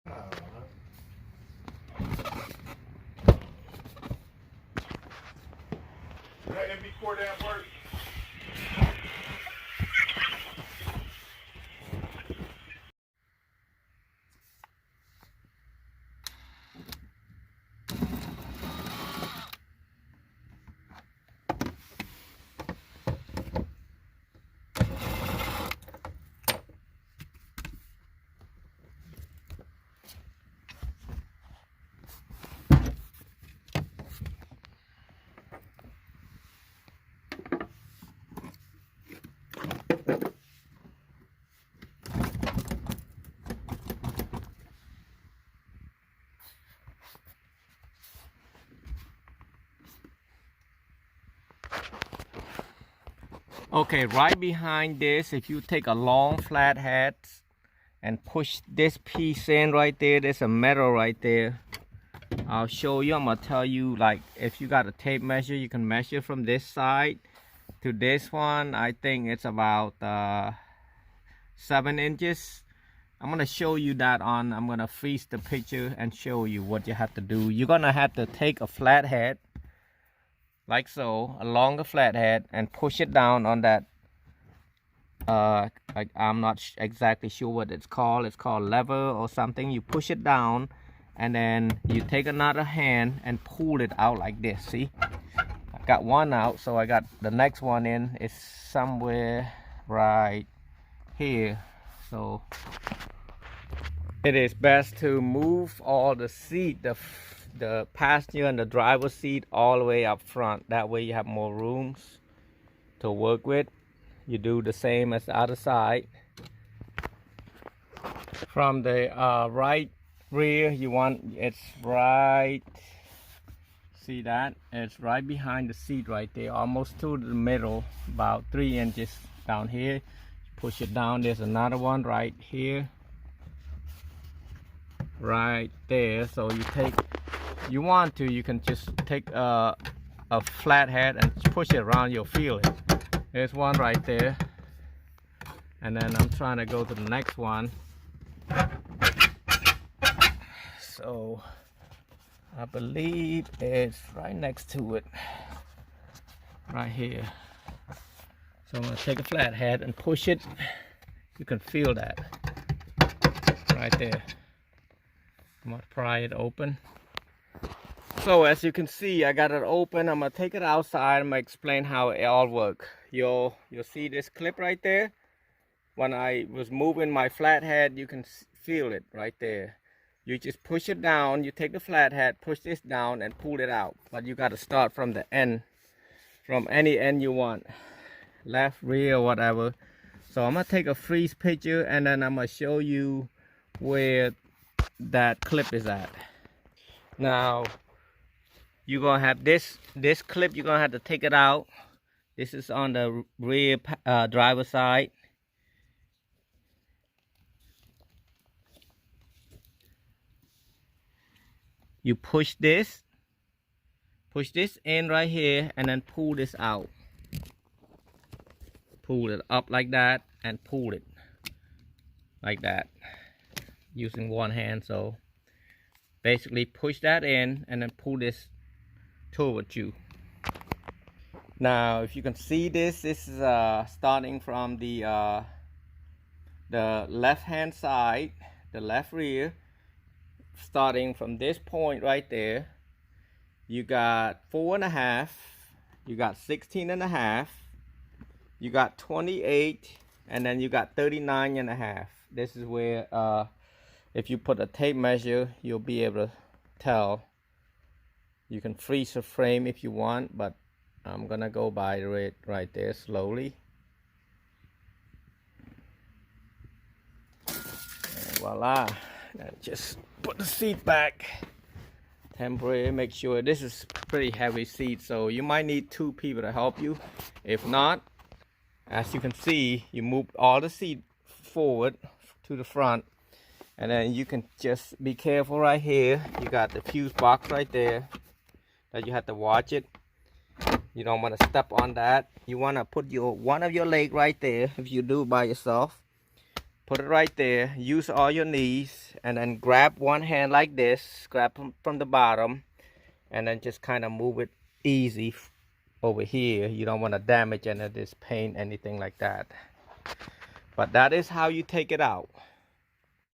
That empty core damn work. Okay, right behind this, if you take a long flat head and push this piece in right there, there's a metal right there. I'll show you. I'm gonna tell you, like, if you got a tape measure, you can measure from this side to this one. I think it's about 7 inches. I'm gonna show you that on, I'm gonna freeze the picture and show you what you have to do. You're gonna have to take a flathead like so, along the flathead, and push it down on that I'm not exactly sure what it's called lever or something. You push it down and then you take another hand and pull it out like this. See, I got one out, so I got the next one in. It's somewhere right here. So it is best to move all the seat, the passenger and the driver's seat, all the way up front. That way you have more rooms to work with. You do the same as the other side. From the right rear, you want, it's right, see that? It's right behind the seat right there, almost to the middle, about 3 inches down here. Push it down. There's another one right here, right there. So you take, you want to, you can just take a flathead and push it around. You'll feel it. There's one right there, and then I'm trying to go to the next one. So I believe it's right next to it, right here. So I'm gonna take a flathead and push it. You can feel that right there. I'm gonna pry it open. So as you can see, I got it open. I'm gonna take it outside. I'm gonna explain how it all works. You'll see this clip right there. When I was moving my flathead, you can feel it right there. You just push it down. You take the flathead, push this down, and pull it out. But you got to start from the end, from any end you want, left, rear, whatever. So I'm gonna take a freeze picture, and then I'm gonna show you where that clip is at. Now you're gonna have this clip. You're gonna have to take it out. This is on the rear driver side. You push this in right here, and then pull this out. Pull it up like that and pull it like that using one hand. So basically push that in and then pull this toward you. Now if you can see this is starting from the left hand side, the left rear. Starting from this point right there, you got 4.5, you got 16.5, you got 28, and then you got 39.5. This is where if you put a tape measure, you'll be able to tell. You can freeze the frame if you want, but I'm gonna go by it right there slowly. And voila. Just put the seat back temporarily. Make sure this is pretty heavy seat, so you might need 2 people to help you. If not, as you can see, you move all the seat forward to the front, and then you can just be careful right here. You got the fuse box right there that you have to watch it. You don't want to step on that. You want to put one of your leg right there. If you do by yourself, Put it right there. Use all your knees, and then grab one hand like this. Grab from the bottom, and then just kind of move it easy over here. You don't want to damage any of this paint, anything like that. But that is how you take it out.